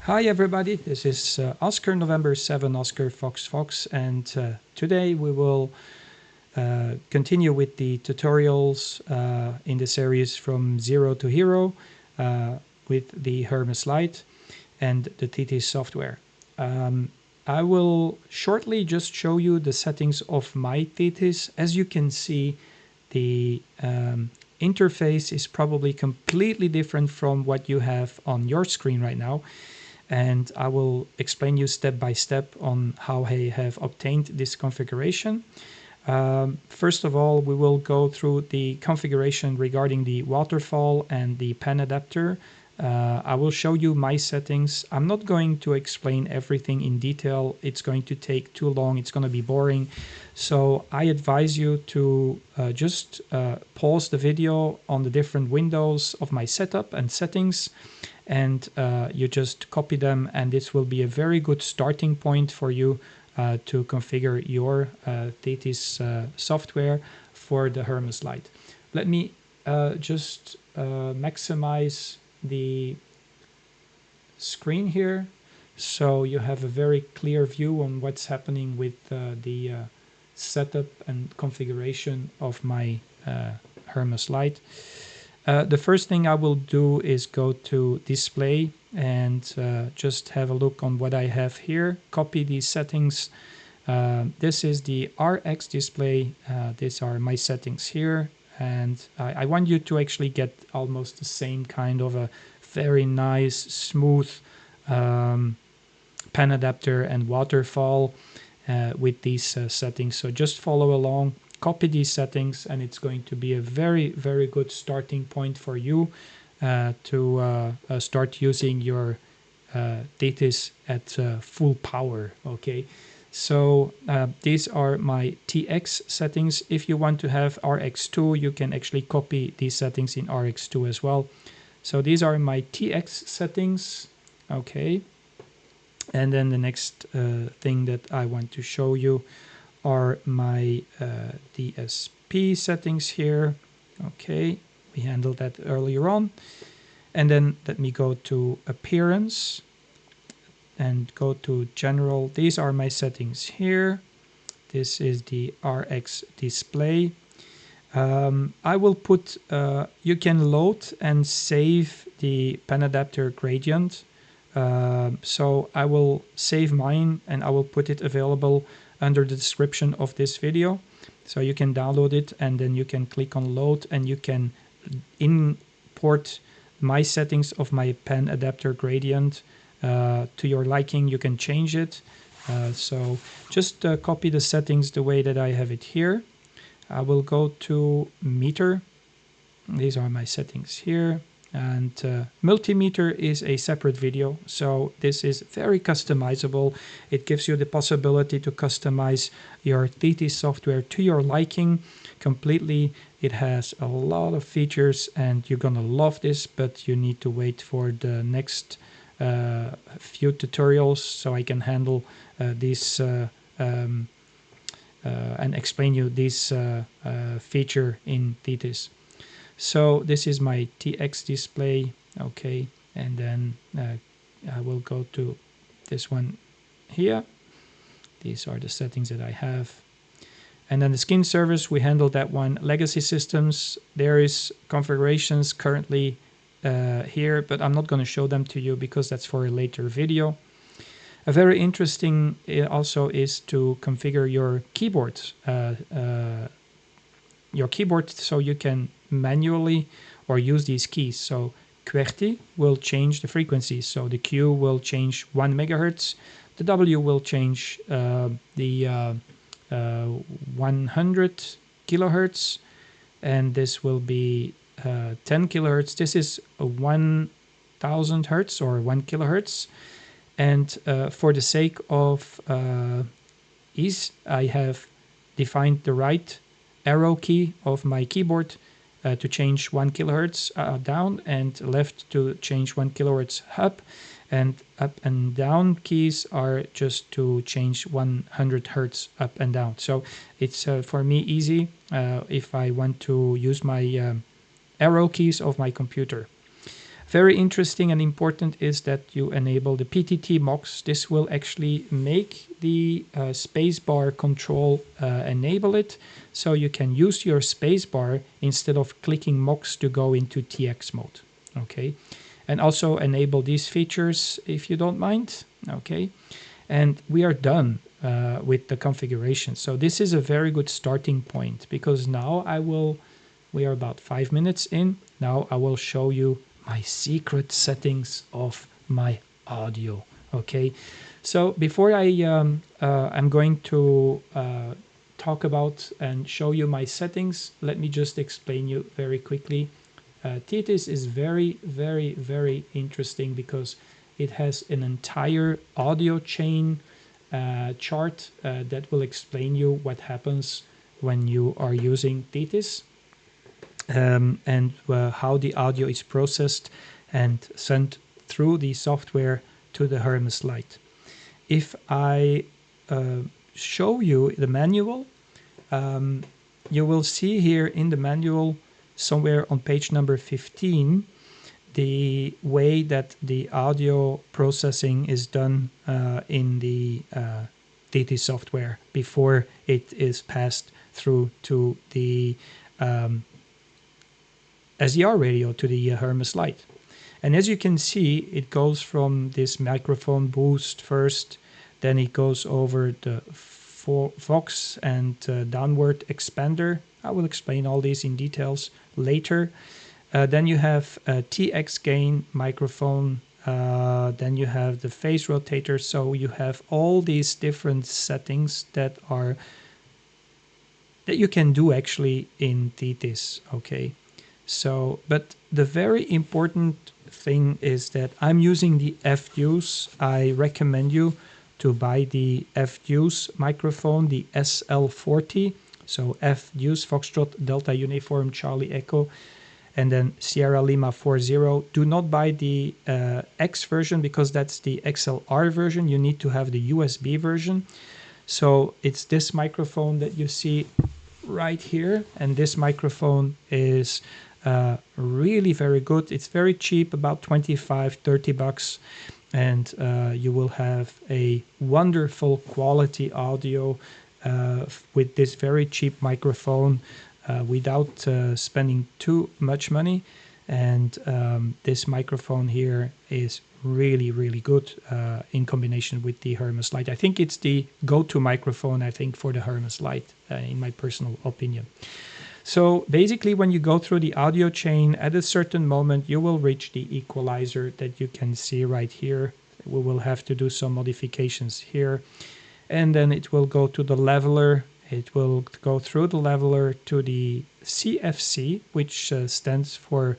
Hi everybody, this is Oscar November 7 Oscar Fox Fox, and today we will continue with the tutorials in the series from zero to hero with the Hermes Lite and the Thetis software. I will shortly just show you the settings of my Thetis. As you can see, the interface is probably completely different from what you have on your screen right now. And I will explain you step by step on how I have obtained this configuration. First of all, we will go through the configuration regarding the waterfall and the panadapter. I will show you my settings. I'm not going to explain everything in detail. It's going to take too long. It's going to be boring. So I advise you to just pause the video on the different windows of my setup and settings, and you just copy them, and this will be a very good starting point for you to configure your Thetis software for the Hermes Lite. Let me just maximize the screen here so you have a very clear view on what's happening with the setup and configuration of my Hermes Lite. The first thing I will do is go to display and just have a look on what I have here. Copy these settings. This is the RX display. These are my settings here. And I want you to actually get almost the same kind of a very nice, smooth pan adapter and waterfall with these settings. So just follow along. Copy these settings, and it's going to be a very, very good starting point for you to start using your Thetis at full power. Okay, so these are my TX settings. If you want to have RX2, you can actually copy these settings in RX2 as well. So these are my TX settings. Okay, and then the next thing that I want to show you are my DSP settings here. Okay, we handled that earlier on. And then let me go to appearance and go to general. These are my settings here. This is the RX display. I will put, you can load and save the panadapter gradient. So I will save mine and I will put it available under the description of this video, so you can download it and then you can click on load and you can import my settings of my pan adapter gradient to your liking. You can change it, so just copy the settings the way that I have it here. I will go to meter. These are my settings here. And multimeter is a separate video, so this is very customizable. It gives you the possibility to customize your Thetis software to your liking completely. It has a lot of features and you're gonna love this, but you need to wait for the next few tutorials so I can handle this and explain you this feature in Thetis. So this is my TX display. Okay, and then I will go to this one here. These are the settings that I have. And then the skin service, we handled that one. Legacy systems, there is configurations currently here, but I'm not going to show them to you because that's for a later video. A very interesting also is to configure your keyboard. So you can manually or use these keys. So QWERTY will change the frequency. So the Q will change 1 megahertz. The W will change the 100 kilohertz. And this will be 10 kilohertz. This is 1000 hertz or 1 kilohertz. And for the sake of ease, I have defined the right arrow key of my keyboard to change 1 kilohertz down, and left to change 1 kilohertz up and down keys are just to change 100 hertz up and down. So it's for me easy if I want to use my arrow keys of my computer. Very interesting and important is that you enable the PTT MOX. This will actually make the spacebar control enable it, so you can use your spacebar instead of clicking MOX to go into TX mode. Okay, and also enable these features if you don't mind. Okay, and we are done with the configuration. So this is a very good starting point, because now we are about 5 minutes in. Now I will show you my secret settings of my audio. Okay, so before I'm going to talk about and show you my settings, let me just explain you very quickly. Thetis is very, very, very interesting because it has an entire audio chain chart that will explain you what happens when you are using Thetis. And how the audio is processed and sent through the software to the Hermes Lite. If I show you the manual, you will see here in the manual, somewhere on page number 15, the way that the audio processing is done in the Thetis software before it is passed through to the SDR radio, to the Hermes Lite. And as you can see, it goes from this microphone boost first, then it goes over the Vox and downward expander. I will explain all these in details later. Then you have a TX gain microphone, then you have the phase rotator. So you have all these different settings that you can do actually in Thetis. Okay. So, but the very important thing is that I'm using the FDUS. I recommend you to buy the FDUS microphone, the SL40. So FDUS, Foxtrot, Delta Uniform, Charlie Echo, and then Sierra Lima 40. Do not buy the X version because that's the XLR version. You need to have the USB version. So it's this microphone that you see right here, and this microphone is really very good. It's very cheap, about 25-30 bucks, and you will have a wonderful quality audio with this very cheap microphone without spending too much money. And this microphone here is really, really good in combination with the Hermes Lite. I think it's the go-to microphone, I think, for the Hermes Lite, in my personal opinion. So basically, when you go through the audio chain, at a certain moment, you will reach the equalizer that you can see right here. We will have to do some modifications here. And then it will go to the leveler. It will go through the leveler to the CFC, which stands for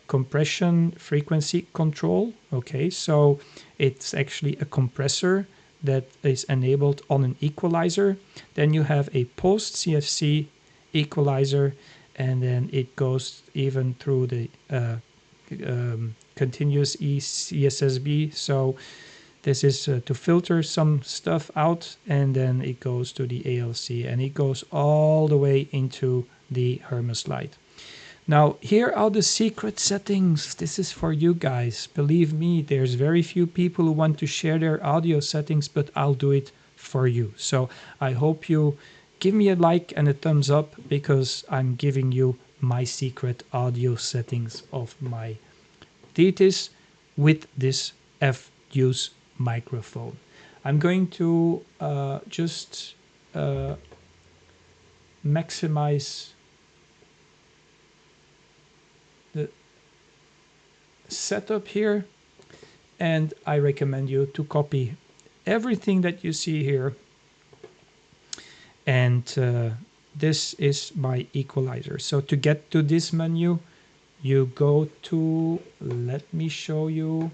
compression frequency control. Okay, so it's actually a compressor that is enabled on an equalizer. Then you have a post CFC equalizer, and then it goes even through the continuous ECSSB. So this is to filter some stuff out, and then it goes to the ALC, and it goes all the way into the Hermes Lite. Now, here are the secret settings. This is for you guys. Believe me, there's very few people who want to share their audio settings, but I'll do it for you. So I hope you give me a like and a thumbs up, because I'm giving you my secret audio settings of my Thetis with this FDUS microphone. I'm going to just maximize the setup here, and I recommend you to copy everything that you see here. And this is my equalizer. So to get to this menu, you go to, let me show you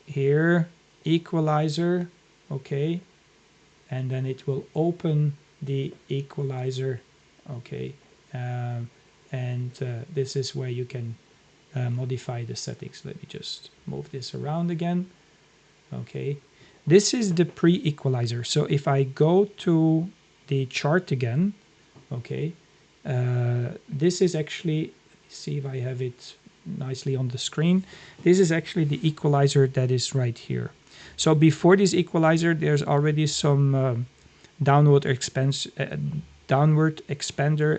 here, equalizer, okay, and then it will open the equalizer, okay, and this is where you can modify the settings. Let me just move this around again. Okay, this is the pre-equalizer. So if I go to the chart again, okay, this is actually, see if I have it nicely on the screen. This is actually the equalizer that is right here. So before this equalizer, there's already some downward expander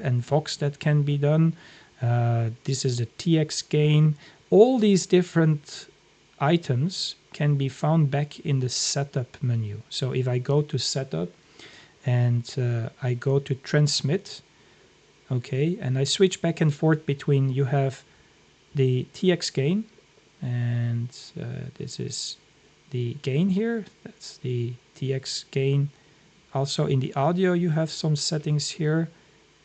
and Vox that can be done. This is the TX gain. All these different items can be found back in the setup menu. So if I go to setup and I go to transmit, okay, and I switch back and forth between, you have the TX gain, and this is the gain here. That's the TX gain. Also in the audio, you have some settings here.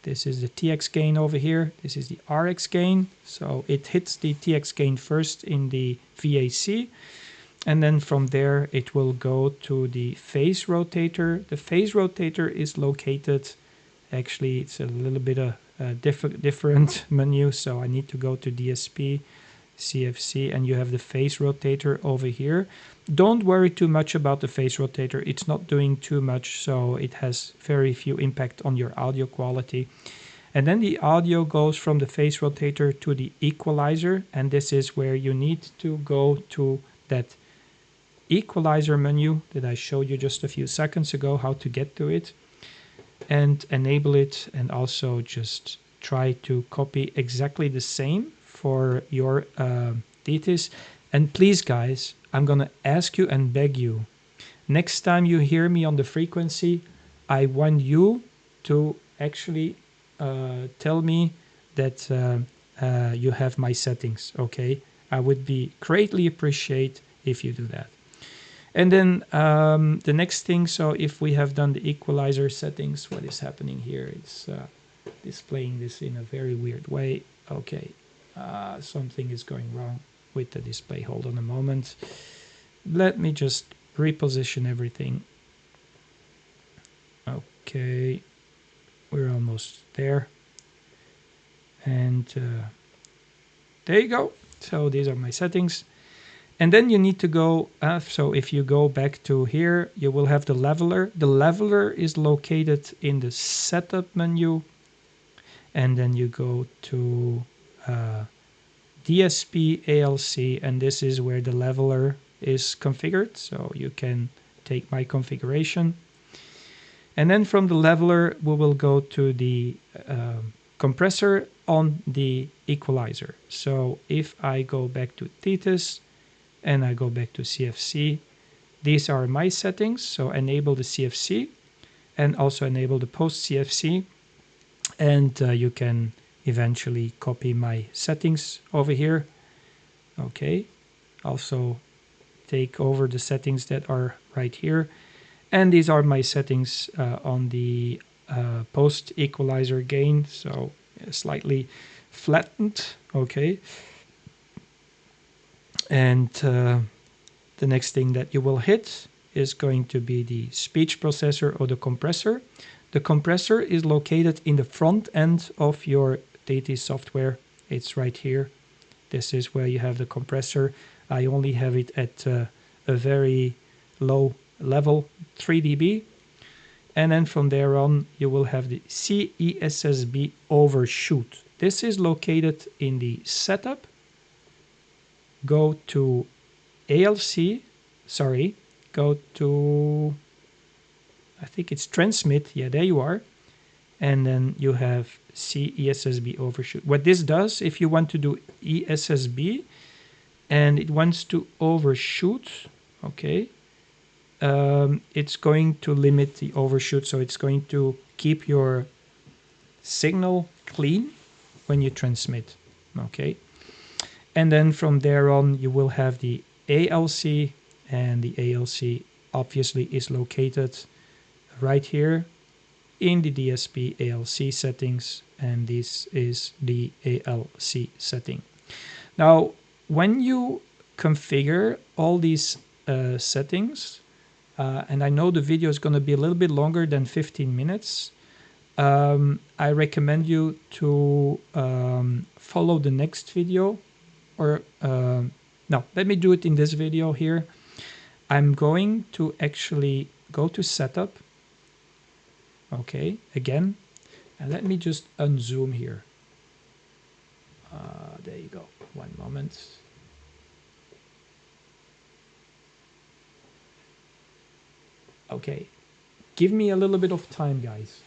This is the TX gain over here. This is the RX gain. So it hits the TX gain first in the VAC. And then from there, it will go to the phase rotator. The phase rotator is located, actually, it's a little bit a different menu. So I need to go to DSP, CFC, and you have the phase rotator over here. Don't worry too much about the phase rotator. It's not doing too much, so it has very few impact on your audio quality. And then the audio goes from the phase rotator to the equalizer, and this is where you need to go to that equalizer menu that I showed you just a few seconds ago, how to get to it, and enable it, and also just try to copy exactly the same for your Thetis. And please, guys, I'm going to ask you and beg you, next time you hear me on the frequency, I want you to actually tell me that you have my settings, okay? I would be greatly appreciate if you do that. And then the next thing, so if we have done the equalizer settings, what is happening here? It's displaying this in a very weird way. Okay, something is going wrong with the display. Hold on a moment. Let me just reposition everything. Okay, we're almost there. And there you go. So these are my settings. And then you need to go, so if you go back to here, you will have the leveler. The leveler is located in the setup menu. And then you go to DSP ALC, and this is where the leveler is configured. So you can take my configuration. And then from the leveler, we will go to the compressor on the equalizer. So if I go back to Thetis, and I go back to CFC. These are my settings, so enable the CFC and also enable the post CFC, and you can eventually copy my settings over here. Okay, also take over the settings that are right here, and these are my settings on the post equalizer gain, so slightly flattened. Okay. And the next thing that you will hit is going to be the speech processor or the compressor. The compressor is located in the front end of your Thetis software. It's right here. This is where you have the compressor. I only have it at a very low level, 3 dB. And then from there on, you will have the CESSB overshoot. This is located in the setup. Go to ALC, go to, I think it's transmit, yeah, there you are. And then you have CESSB overshoot. What this does, if you want to do ESSB and it wants to overshoot, okay, it's going to limit the overshoot, so it's going to keep your signal clean when you transmit, okay. And then from there on, you will have the ALC, and the ALC obviously is located right here in the DSP ALC settings, and this is the ALC setting. Now, when you configure all these settings, and I know the video is going to be a little bit longer than 15 minutes, I recommend you to follow the next video. Or no, let me do it in this video here. I'm going to actually go to setup. Okay, again, and let me just unzoom here. There you go. One moment. Okay, give me a little bit of time, guys,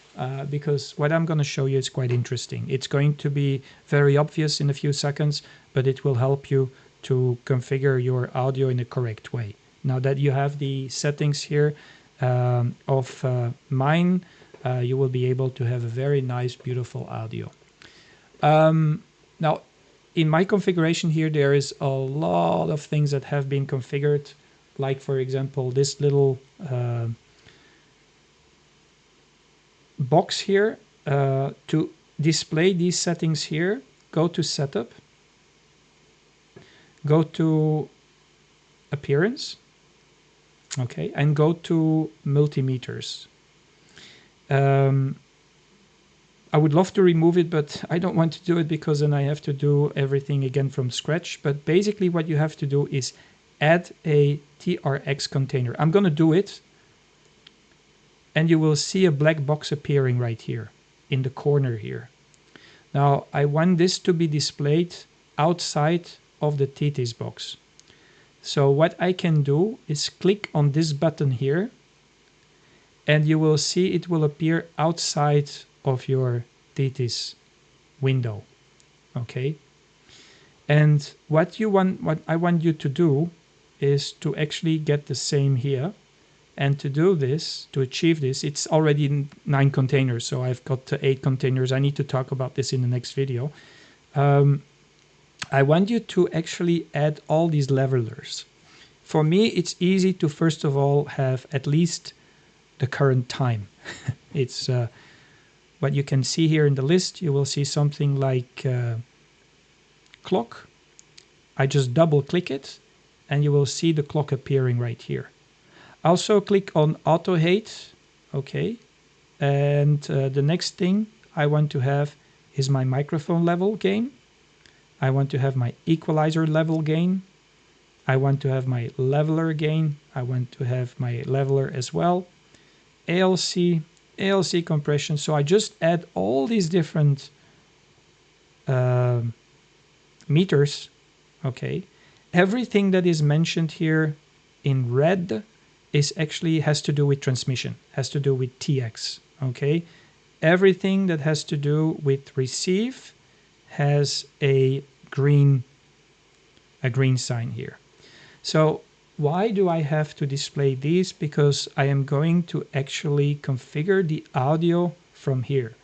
because what I'm going to show you is quite interesting. It's going to be very obvious in a few seconds, but it will help you to configure your audio in the correct way. Now that you have the settings here of mine, you will be able to have a very nice, beautiful audio. Now, in my configuration here, there is a lot of things that have been configured, like, for example, this little box here. To display these settings here, go to Setup, go to Appearance, okay, and go to Multimeters. I would love to remove it, but I don't want to do it because then I have to do everything again from scratch. But basically what you have to do is add a TRX container. I'm going to do it, and you will see a black box appearing right here in the corner here. Now I want this to be displayed outside of the Thetis box. So what I can do is click on this button here, and you will see it will appear outside of your Thetis window. Okay. And what I want you to do is to actually get the same here. And to do this, to achieve this, it's already in 9 containers. So I've got 8 containers. I need to talk about this in the next video. I want you to actually add all these levelers. For me, it's easy to first of all have at least the current time. It's what you can see here in the list. You will see something like clock. I just double click it, and you will see the clock appearing right here. Also click on Auto Height, okay, and the next thing I want to have is my microphone level gain. I want to have my equalizer level gain. I want to have my leveler gain. I want to have my leveler as well. ALC compression. So I just add all these different meters, okay. Everything that is mentioned here in red is actually has to do with transmission, has to do with TX, okay. Everything that has to do with receive has a green sign here. So why do I have to display these? Because I am going to actually configure the audio from here.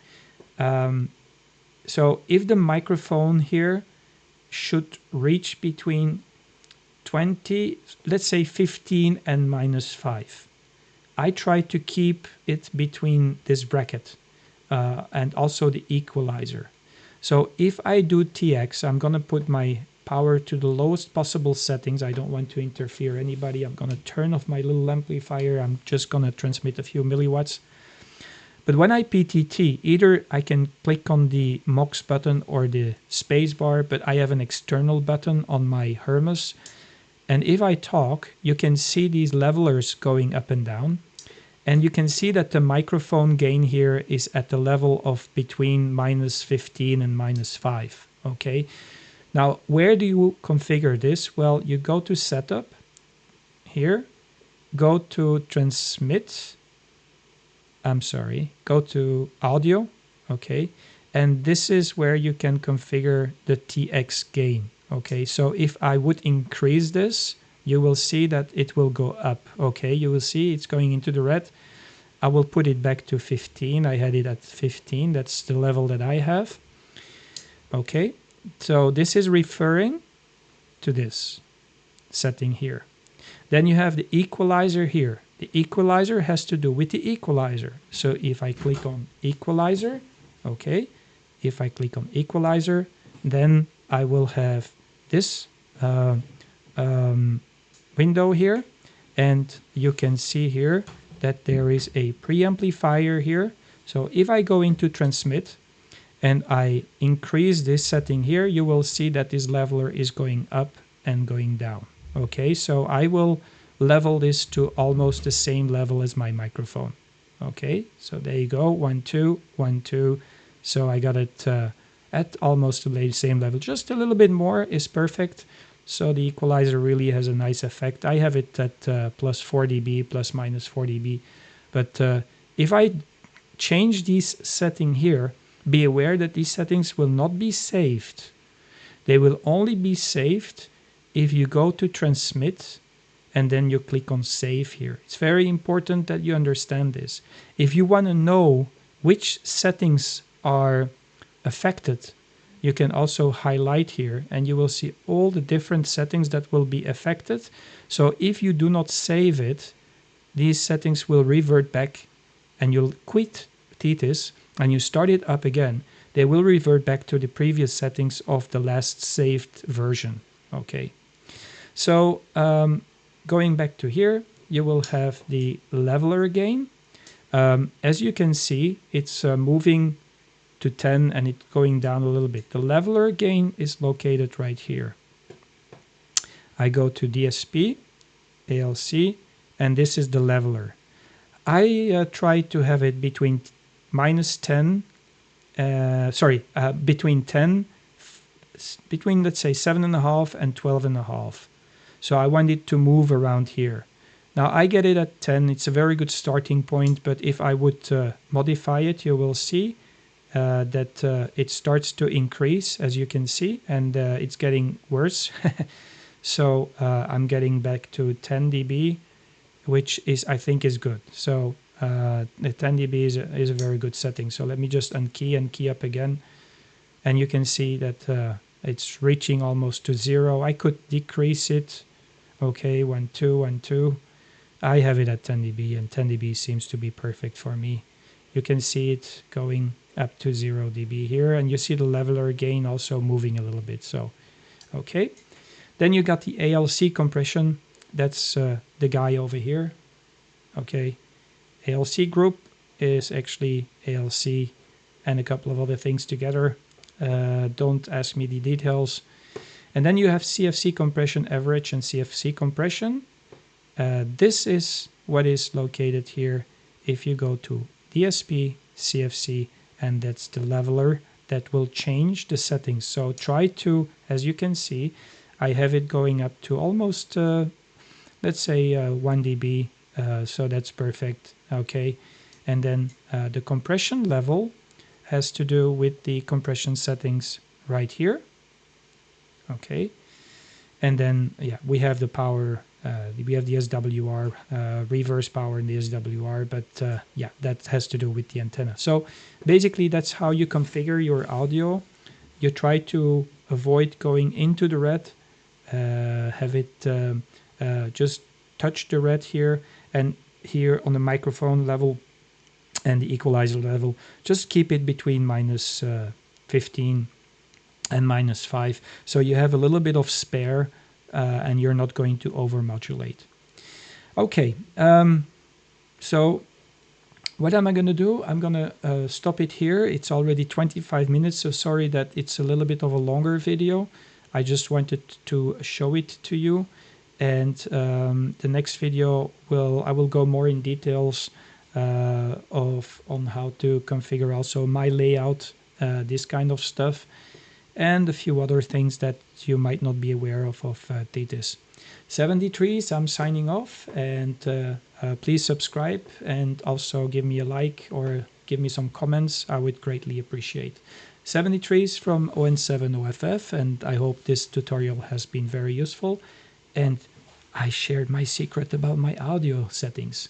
So if the microphone here should reach between 20, let's say 15 and -5. I try to keep it between this bracket and also the equalizer. So if I do TX, I'm going to put my power to the lowest possible settings. I don't want to interfere anybody. I'm going to turn off my little amplifier. I'm just going to transmit a few milliwatts. But when I PTT, either I can click on the MOX button or the space bar, but I have an external button on my Hermes. And if I talk, you can see these levelers going up and down. And you can see that the microphone gain here is at the level of between -15 and -5. Okay. Now, where do you configure this? Well, you go to Setup here, go to Transmit. Go to Audio. Okay. And this is where you can configure the TX gain. Okay, so if I would increase this, you will see that it will go up. Okay, you will see it's going into the red. I will put it back to 15. I had it at 15. That's the level that I have. Okay, so this is referring to this setting here. Then you have the equalizer here. The equalizer has to do with the equalizer. So if I click on equalizer, okay, if I click on equalizer, then I will have this window here, and you can see here that there is a preamplifier here. So if I go into transmit and I increase this setting here, you will see that this leveler is going up and going down. Okay, so I will level this to almost the same level as my microphone. Okay, so there you go, 1, 2, 1, 2. So I got it at almost the same level. Just a little bit more is perfect. So the equalizer really has a nice effect. I have it at plus 4 dB, plus minus 4 dB. But if I change this setting here, be aware that these settings will not be saved. They will only be saved if you go to transmit and then you click on save here. It's very important that you understand this. If you want to know which settings are affected, you can also highlight here and you will see all the different settings that will be affected. So if you do not save it, these settings will revert back and you'll quit Thetis and you start it up again. They will revert back to the previous settings of the last saved version. Okay. So going back to here, you will have the leveler gain. As you can see, it's moving to 10 and it's going down a little bit. The leveler gain is located right here. I go to DSP, ALC, and this is the leveler. I try to have it between minus 10, between 10, between let's say 7.5 and 12.5. So I want it to move around here. Now I get it at 10. It's a very good starting point, but if I would modify it, you will see that it starts to increase, as you can see, and it's getting worse. So I'm getting back to 10 dB, which is, I think, is good. So the 10 dB is a very good setting. So let me just unkey and key up again. And you can see that it's reaching almost to 0. I could decrease it. Okay, 1, 2, 1, 2. I have it at 10 dB, and 10 dB seems to be perfect for me. You can see it going up to 0 dB here, and you see the leveler gain also moving a little bit. So, okay. Then you got the ALC compression. That's the guy over here. Okay. ALC group is actually ALC and a couple of other things together. Don't ask me the details. And then you have CFC compression average and CFC compression. This is what is located here. If you go to DSP, CFC, and that's the leveler, that will change the settings. So try to, as you can see, I have it going up to almost, let's say 1 dB. So that's perfect. Okay. And then the compression level has to do with the compression settings right here. Okay. And then, yeah, we have the power, we have the SWR, reverse power in the SWR, but yeah, that has to do with the antenna. So basically that's how you configure your audio. You try to avoid going into the red, have it just touch the red here, and here on the microphone level and the equalizer level, just keep it between minus 15 and minus 5. So you have a little bit of spare and you're not going to overmodulate. Okay, so what am I going to do? I'm going to stop it here. It's already 25 minutes, so sorry that it's a little bit of a longer video. I just wanted to show it to you. And the next video I will go more in details on how to configure also my layout, this kind of stuff, and a few other things that you might not be aware of Thetis. 73s, I'm signing off, and please subscribe and also give me a like or give me some comments. I would greatly appreciate. 73s from ON7OFF, and I hope this tutorial has been very useful. And I shared my secret about my audio settings.